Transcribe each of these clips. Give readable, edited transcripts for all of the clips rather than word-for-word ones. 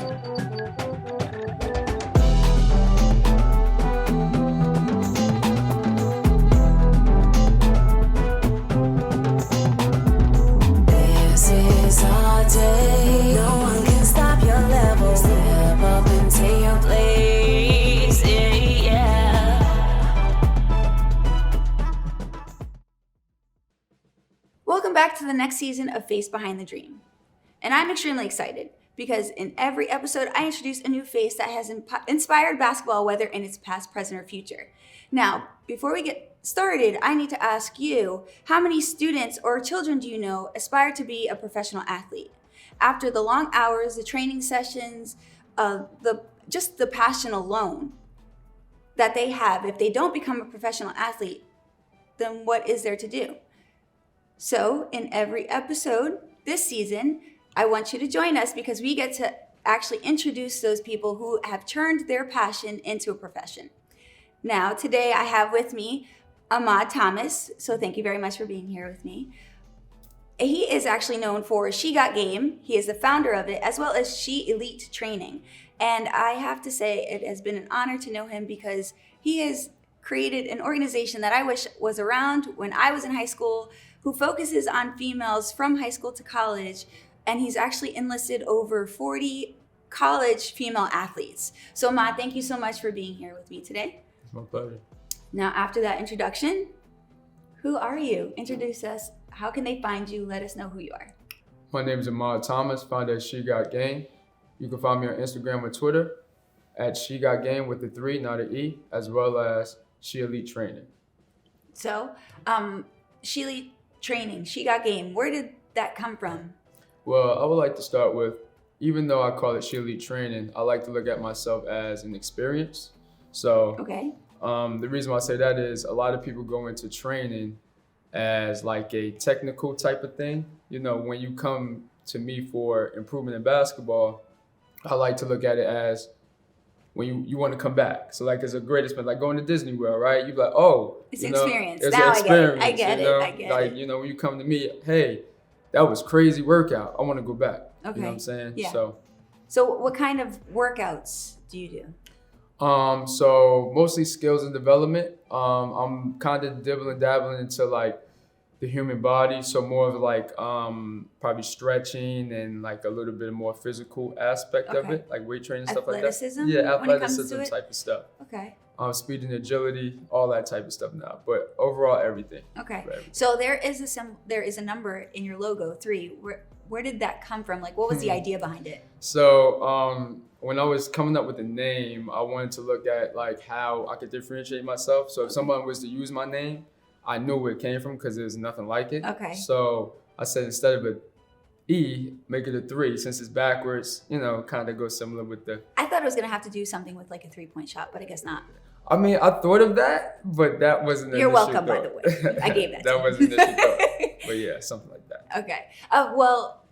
This is our day. No one can stop your level. Step up and take your place. Yeah. Welcome back to the next season of Face Behind the Dream. And I'm extremely excited because in every episode, I introduce a new face that has inspired basketball, whether in its past, present, or future. Now, before we get started, I need to ask you, how many students or children do you know aspire to be a professional athlete? After the long hours, the training sessions, just the passion alone that they have, if they don't become a professional athlete, then what is there to do? So in every episode this season, I want you to join us because we get to actually introduce those people who have turned their passion into a profession. Now, today I have with me Ahmad Thomas. So thank you very much for being here with me. He is actually known for SH3GotGame. He is the founder of it, as well as She Elite Training. And I have to say, it has been an honor to know him because he has created an organization that I wish was around when I was in high school, who focuses on females from high school to college. And he's actually enlisted over 40 college female athletes. So Ahmad, thank you so much for being here with me today. It's my pleasure. Now, after that introduction, who are you? Introduce us. How can they find you? Let us know who you are. My name is Ahmad Thomas, founder of SH3GotGame. You can find me on Instagram or Twitter at SH3GotGame with the 3, not an E, as well as She Elite Training. So, She Elite Training, SH3GotGame, where did that come from? Well, I would like to start with, even though I call it She Elite Training, I like to look at myself as an experience. So, Okay. The reason why I say that is a lot of people go into training as like a technical type of thing. You know, when you come to me for improvement in basketball, I like to look at it as when you want to come back. So like it's a great experience, like going to Disney World, right? You're like, oh, It's you an know, experience. It's Now an experience, I get it. you know? I get like, it. you know, when you come to me, hey, that was crazy workout. I want to go back. Okay. You know what I'm saying? Yeah. So what kind of workouts do you do? so mostly skills and development. I'm kind of dabbling into like the human body. So more of like probably stretching and like a little bit more physical aspect of Okay. it, like weight training, stuff like that. Athleticism Yeah, when it comes to athleticism it? type of stuff. Okay. Speed and agility, all that type of stuff now. But overall, everything. Okay. For everything. So there is a number in your logo, 3. Where did that come from? Like, what was the idea behind it? So when I was coming up with the name, I wanted to look at like how I could differentiate myself. So if someone was to use my name, I knew where it came from because there's nothing like it. Okay. So I said instead of a E, make it a 3 since it's backwards. You know, kind of goes similar with the. I thought it was gonna have to do something with like a 3-point shot, but I guess not. I mean, I thought of that, but that wasn't. You're initial welcome, by the thought. way. I gave that. That to you. wasn't initial thought. But yeah, something like that. Okay. Well,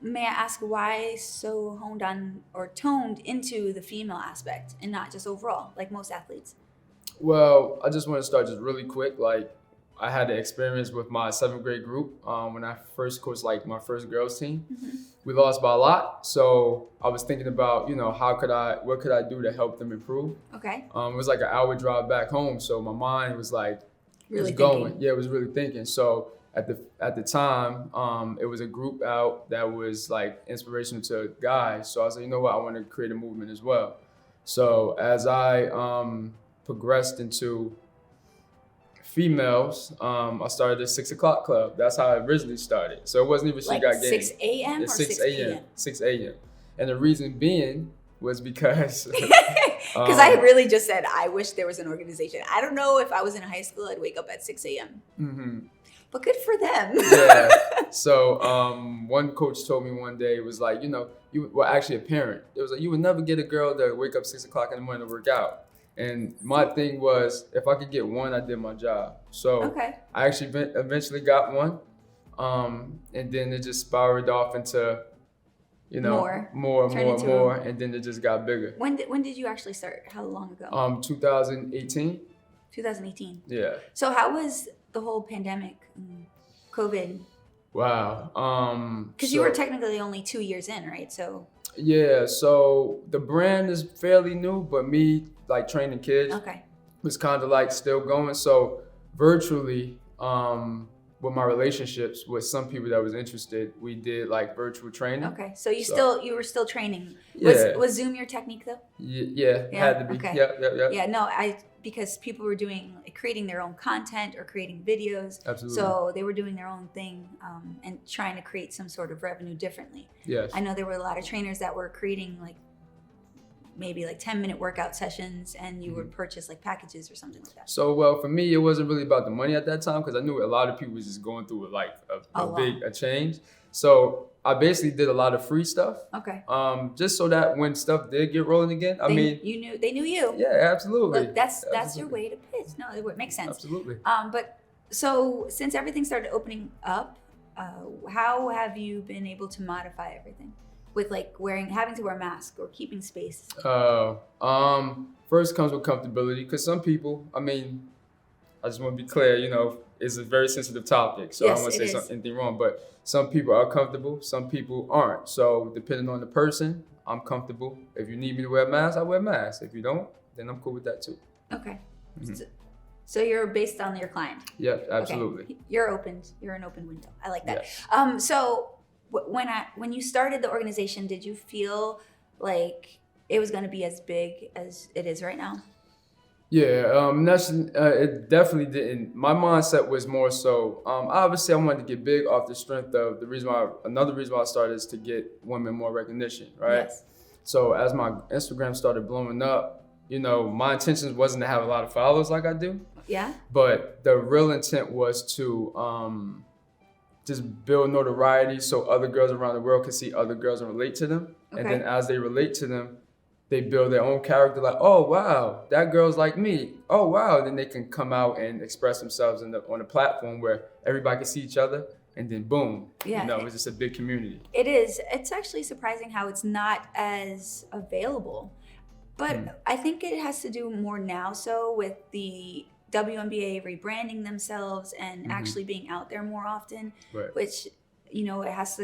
may I ask why so honed on or toned into the female aspect and not just overall, like most athletes? Well, I just want to start just really quick. Like, I had the experience with my 7th grade group when I first coached like my first girls team. Mm-hmm. We lost by a lot, so I was thinking about, you know, what could I do to help them improve? Okay. It was like an hour drive back home, so my mind was like, Really was going. thinking. Yeah, it was really thinking. So at the time, it was a group out that was like inspirational to guys. So I was like, you know what, I want to create a movement as well. So as I progressed into females, I started the 6 o'clock club. That's how I originally started. So it wasn't even Like SH3GotGame. 6 a.m. or 6 p.m.? 6 a.m. And the reason being was because Because I really just said, I wish there was an organization. I don't know if I was in high school, I'd wake up at 6 a.m. mm-hmm. But good for them. Yeah. So one coach told me one day, it was like, you know, actually a parent. It was like, you would never get a girl to wake up 6 o'clock in the morning to work out. And my thing was, if I could get one, I did my job. So Okay. I actually eventually got one. And then it just spiraled off into, you know, more. And then it just got bigger. When did you actually start? How long ago? 2018. 2018. Yeah. So how was the whole pandemic, COVID? Wow. Because you were technically only 2 years in, right? So Yeah, so the brand is fairly new, but me like training kids Okay. was kind of like still going. So virtually, with my relationships with some people that was interested, we did like virtual training. Okay. So you were still training. Yeah. Was Zoom your technique though? Yeah, Yeah? had to be. Okay. Yeah. Yeah, no, because people were creating their own content or creating videos. Absolutely. So they were doing their own thing and trying to create some sort of revenue differently. Yes. I know there were a lot of trainers that were creating like maybe like 10-minute workout sessions, and you would purchase like packages or something like that. So, well, for me, it wasn't really about the money at that time because I knew a lot of people was just going through like a big change. So I basically did a lot of free stuff. Okay. Just so that when stuff did get rolling again, They knew you. Yeah, absolutely. Look, that's your way to pitch. No, it makes sense. Absolutely. But so since everything started opening up, how have you been able to modify everything with like having to wear a mask or keeping space? First comes with comfortability because some people, I mean, I just want to be clear, it's a very sensitive topic, so Yes, I don't want to it say is. anything wrong, but some people are comfortable, some people aren't. So depending on the person, I'm comfortable. If you need me to wear a mask, I wear a mask. If you don't, then I'm cool with that too. Okay. So you're based on your client. Yeah, absolutely. Okay. You're an open window. I like that. Yes. So when you started the organization, did you feel like it was going to be as big as it is right now? Yeah, it definitely didn't. My mindset was more so, obviously I wanted to get big off the strength of another reason why I started is to get women more recognition, right? Yes. So as my Instagram started blowing up, my intentions wasn't to have a lot of followers like I do. Yeah. But the real intent was to just build notoriety so other girls around the world could see other girls and relate to them. Okay. And then as they relate to them, they build their own character like, oh, wow, that girl's like me. Oh, wow. Then they can come out and express themselves on a platform where everybody can see each other. And then boom, Yeah. it's just a big community. It is. It's actually surprising how it's not as available. But I think it has to do more now so with the WNBA rebranding themselves and actually being out there more often, Right. which, it has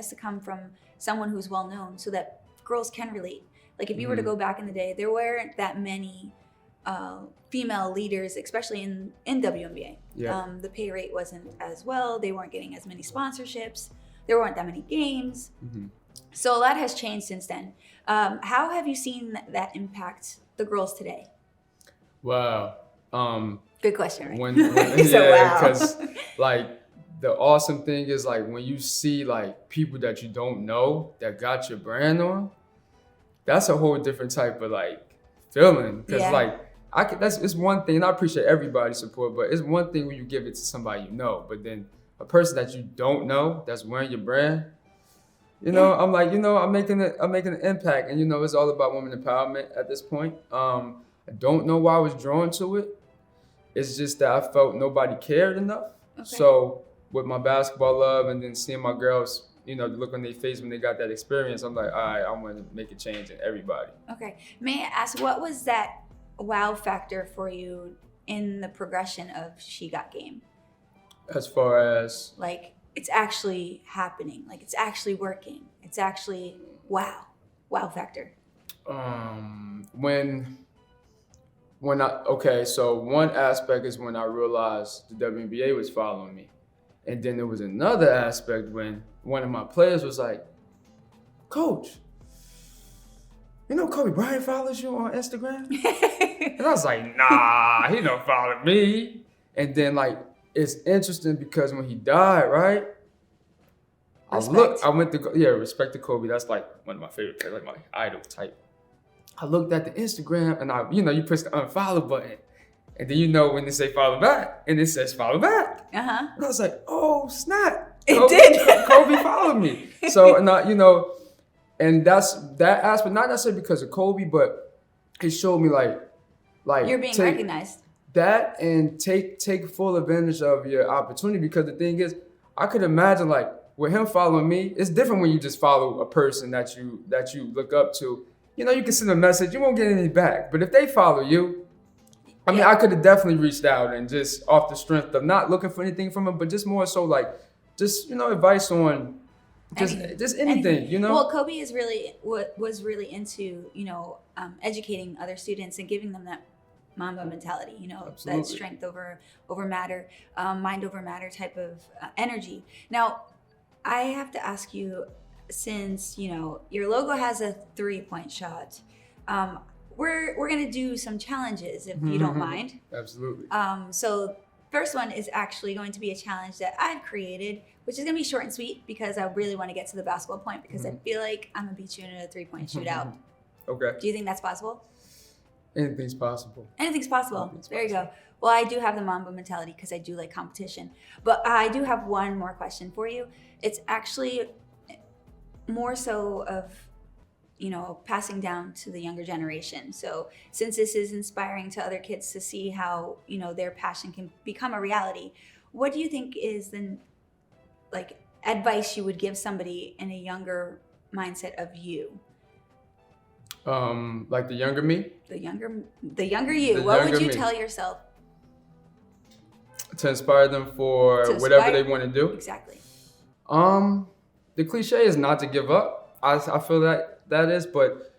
to come from someone who's well known so that girls can relate. Like if you were to go back in the day, there weren't that many female leaders, especially in WNBA. Yeah. The pay rate wasn't as well. They weren't getting as many sponsorships. There weren't that many games. So a lot has changed since then. How have you seen that impact the girls today? Wow. Good question, right? When So, wow. because like the awesome thing is like when you see like people that you don't know that got your brand on, that's a whole different type of like feeling. Because it's one thing, and I appreciate everybody's support, but it's one thing when you give it to somebody you know, but then a person that you don't know that's wearing your brand, I'm like, I'm making an impact, and it's all about women empowerment at this point. I don't know why I was drawn to it. It's just that I felt nobody cared enough. Okay. So with my basketball love and then seeing my girls, the look on their face when they got that experience, I'm like, all right, I want to make a change in everybody. Okay. May I ask, what was that wow factor for you in the progression of She Got Game? As far as Like, it's actually happening. Like, it's actually working. It's actually wow factor. So one aspect is when I realized the WNBA was following me. And then there was another aspect when one of my players was like, Coach, Kobe Bryant follows you on Instagram? And I was like, nah, he don't follow me. And then like, it's interesting because when he died, right? Respect to Kobe. That's like one of my favorite players, like my idol type. I looked at the Instagram and you press the unfollow button. And then when they say follow back, and it says follow back. Uh-huh. And I was like, oh, snap. It did. Kobe followed me. So, and that's that aspect, not necessarily because of Kobe, but it showed me like You're being recognized. That and take full advantage of your opportunity, because the thing is, I could imagine like with him following me, it's different when you just follow a person that you look up to. You can send a message, you won't get any back. But if they follow you, I could have definitely reached out and just off the strength of not looking for anything from him, but just more so like, just, advice on Just anything, you know. Well, Kobe is really was really into educating other students and giving them that Mamba mentality, Absolutely. that strength over matter, mind over matter type of energy. Now, I have to ask you, since your logo has a 3-point shot, we're gonna do some challenges if you don't mind. Absolutely. So first one is actually going to be a challenge that I've created, which is gonna be short and sweet because I really want to get to the basketball point because I feel like I'm gonna beat you in a 3-point shootout. Okay. Do you think that's possible? Anything's possible. Anything's possible. There you go. Well, I do have the Mamba mentality because I do like competition. But I do have one more question for you. It's actually more so of, passing down to the younger generation. So since this is inspiring to other kids to see how, their passion can become a reality, what do you think is the advice you would give somebody in a younger mindset of you? Like the younger me? The younger you. What would you tell yourself? To inspire them for whatever they want to do? Exactly. The cliche is not to give up. I feel that is, but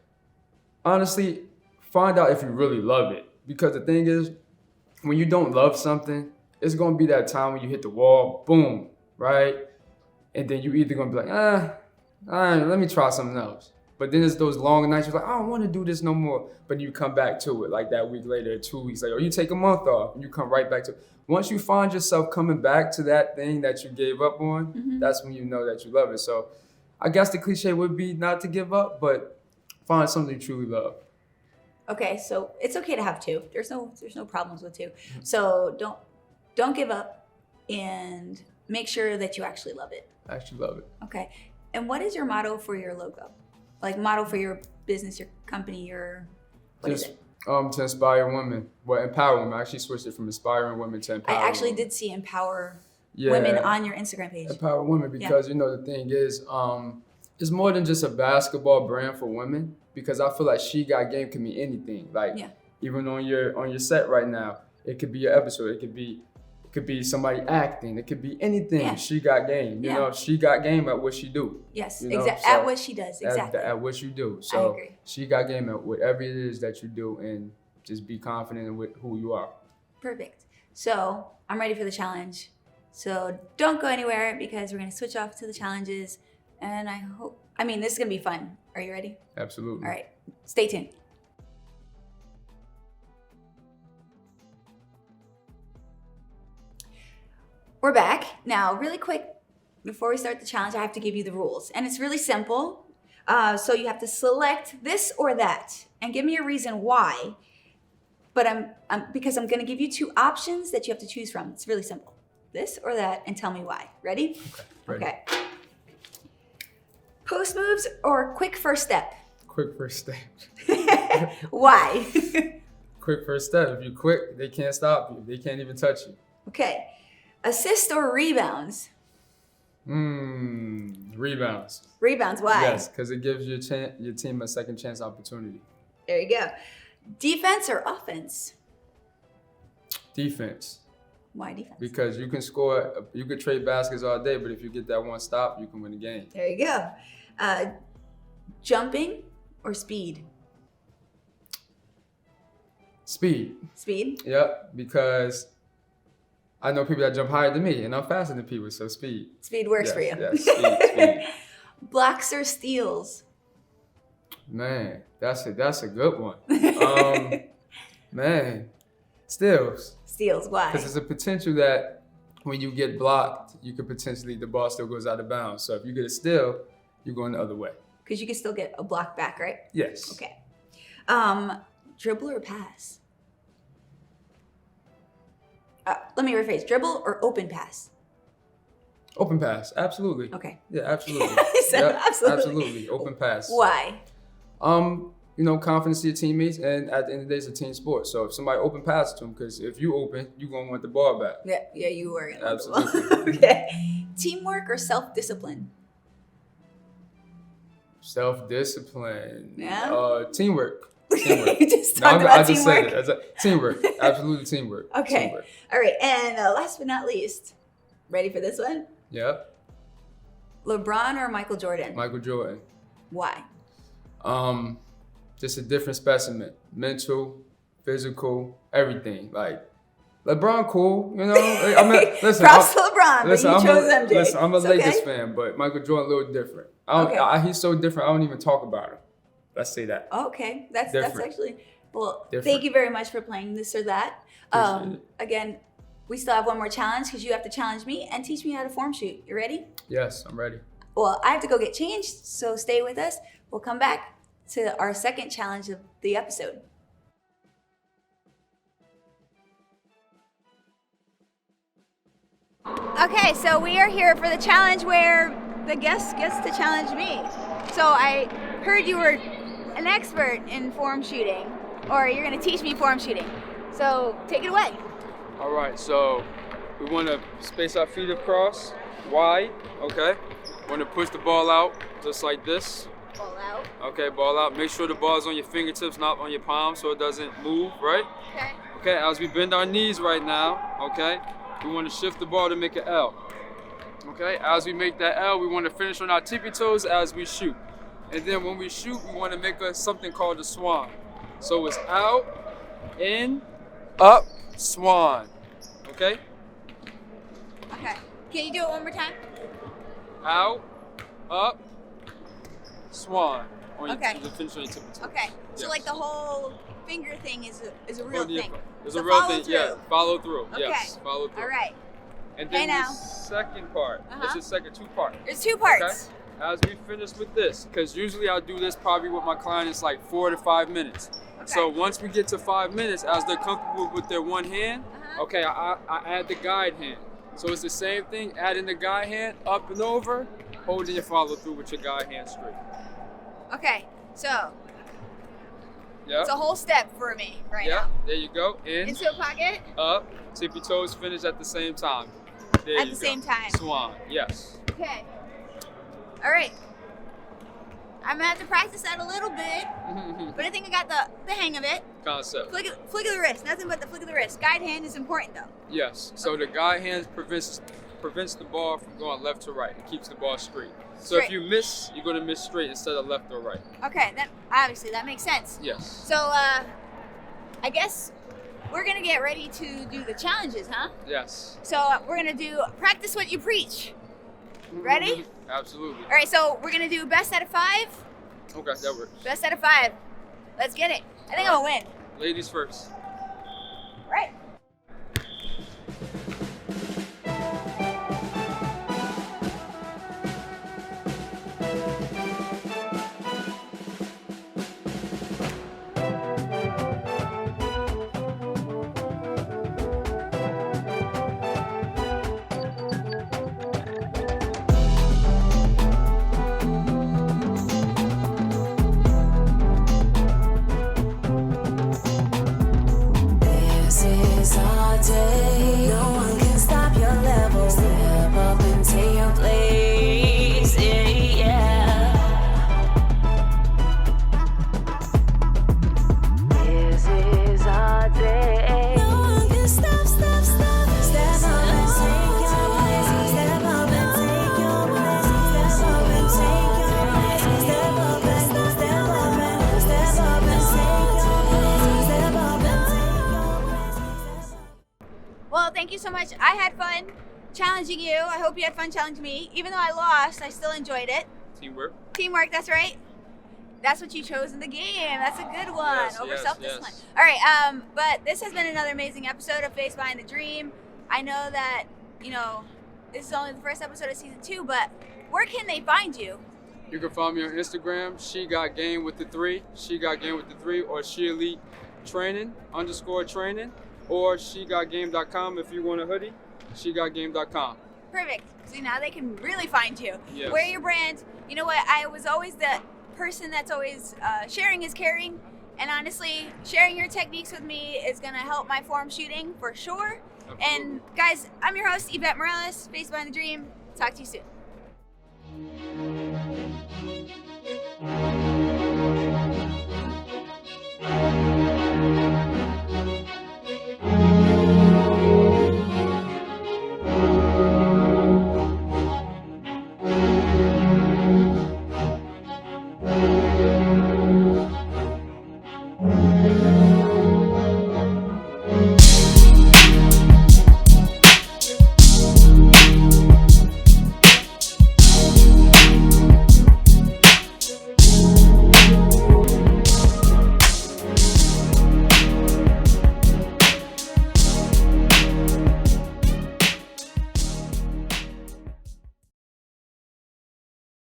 honestly, find out if you really love it. Because the thing is, when you don't love something, it's going to be that time when you hit the wall, boom, right? And then you either going to be like, let me try something else. But then it's those long nights, you're like, I don't want to do this no more. But you come back to it like that week later, 2 weeks later, or you take a month off and you come right back to it. Once you find yourself coming back to that thing that you gave up on, that's when you know that you love it. So I guess the cliche would be not to give up, but find something you truly love. Okay, so it's okay to have two. There's no problems with two. So don't give up and make sure that you actually love it. Actually love it. Okay. And what is your motto for your logo? Like motto for your business, your company, what is it? To inspire women. Well, empower women. I actually switched it from inspiring women to empower I actually women. did see empower women on your Instagram page. Empower women because, the thing is, it's more than just a basketball brand for women because I feel like She Got Game can mean anything. Like even on your set right now, it could be an episode. It could be somebody acting. It could be anything. Yeah. She got game. She got game at what she do. Yes, exactly. So at what she does, exactly. At what you do. So I agree. She got game at whatever it is that you do and just be confident in who you are. Perfect. So I'm ready for the challenge. So don't go anywhere because we're going to switch off to the challenges. And this is going to be fun. Are you ready? Absolutely. All right. Stay tuned. We're back. Now, really quick, before we start the challenge, I have to give you the rules. And it's really simple. So you have to select this or that and give me a reason why. But because I'm going to give you two options that you have to choose from. It's really simple. This or that, and tell me why. Ready? Okay. Okay. Post moves or quick first step? Quick first step. Why? Quick first step. If you quick, they can't stop you. They can't even touch you. Okay. Assist or rebounds? Rebounds. Rebounds, why? Yes, because it gives your team a second chance opportunity. There you go. Defense or offense? Defense. Why defense? Because you can score, you could trade baskets all day, but if you get that one stop, you can win the game. There you go. Jumping or speed? Speed. Speed? Yep, because I know people that jump higher than me, and I'm faster than people, so speed. Speed works for you. Yes, speed. Blocks or steals? Man, that's a good one. Man, steals. Steals, why? Because there's a potential that when you get blocked, you could the ball still goes out of bounds. So if you get a steal, you're going the other way. Because you can still get a block back, right? Yes. Okay. Dribble or pass? Let me rephrase. Dribble or open pass? Open pass, absolutely. Okay. Yeah, absolutely. Absolutely. Open pass. Why? Confidence to your teammates, and at the end of the day, it's a team sport. So if somebody open pass to them, because if you open, you're gonna want the ball back. Yeah, you were gonna absolutely. Want the ball. Okay. Teamwork or self-discipline? Self-discipline. Yeah. Teamwork. You just talked about teamwork. Said it. Teamwork. Absolutely teamwork. Okay. Teamwork. All right. And last but not least, ready for this one? Yep. LeBron or Michael Jordan? Michael Jordan. Why? Just a different specimen. Mental, physical, everything. Like, LeBron cool, you know? I mean, listen. Props to LeBron, but you chose MJ. Listen, I'm a It's Lakers okay. fan, but Michael Jordan a little different. He's so different, I don't even talk about him. Let's say that. Okay, that's Different. actually, well, Different. thank you very much for playing this or that. Appreciate it. Again, we still have one more challenge because you have to challenge me and teach me how to form shoot. You ready? Yes, I'm ready. Well, I have to go get changed, so stay with us. We'll come back to our second challenge of the episode. Okay, so we are here for the challenge where the guest gets to challenge me. So I heard you were an expert in form shooting, or you're going to teach me form shooting. So take it away. All right, so we want to space our feet across, wide, okay? Want to push the ball out just like this. Ball out. Okay, ball out. Make sure the ball's on your fingertips, not on your palm, so it doesn't move, right? Okay. Okay, as we bend our knees right now, okay, we want to shift the ball to make an L. Okay, as we make that L, we want to finish on our tippy toes as we shoot. And then when we shoot, we want to make something called a swan. So it's out, in, up, swan. Okay? Okay. Can you do it one more time? Out, up, swan. Okay. To finish on your tippy toes. Okay. So Yes. like the whole finger thing is a real thing. It's So a real follow thing. through. Yeah, follow through. Okay. Yes, follow through. All right. And Hey then now. the second part. Uh-huh. It's the second two-part. There's two parts. Okay. As we finish with this, because usually I'll do this probably with my clients like 4 to 5 minutes. Okay. So once we get to 5 minutes, as they're comfortable with their one hand, Uh-huh. okay, I add the guide hand. So it's the same thing, adding the guide hand up and over, holding your follow through with your guide hand straight. Okay. So Yeah. it's a whole step for me right Yeah. now. There you go. In, Into a pocket. up, tippy toes finish at the same time. There At you the go. same time. Swan. Yes. Okay. All right. I'm gonna have to practice that a little bit, but I think I got the hang of it. Concept. Flick of the wrist. Nothing but the flick of the wrist. Guide hand is important though. Yes. So the guide hand prevents the ball from going left to right. It keeps the ball straight. So Straight. if you miss, you're gonna miss straight instead of left or right. Okay. That obviously that makes sense. Yes. So I guess we're gonna get ready to do the challenges, huh? Yes. So we're gonna do practice what you preach. Ready? Absolutely. All right. So we're gonna do best out of 5. Okay, that works. Best out of 5. Let's get it. I think I'm gonna win. Ladies first. Right. This is our day. No one can stop your level. Step up and take your place. Yeah. This is our day. No one can stop. Step up and take your place. Step up and take your place. Step up and take your place. Step up and take your place. Step up and take your place. Well, thank you so much. I had fun challenging you. I hope you had fun challenging me. Even though I lost, I still enjoyed it. Teamwork. Teamwork, that's right. That's what you chose in the game. That's a good one. Yes, Over yes, self-discipline. yes. All right, but this has been another amazing episode of Face Behind the Dream. I know that, this is only the first episode of season 2, but where can they find you? You can find me on Instagram, She Got Game with the 3, She Got Game with the 3, or She Elite Training _training, or SheGotGame.com if you want a hoodie, SheGotGame.com. Perfect. See, now they can really find you. Yes. Wear your brand. You know what? I was always the person that's always sharing is caring. And honestly, sharing your techniques with me is going to help my form shooting for sure. Absolutely. And guys, I'm your host, Yvette Morales, Face Behind the Dream. Talk to you soon.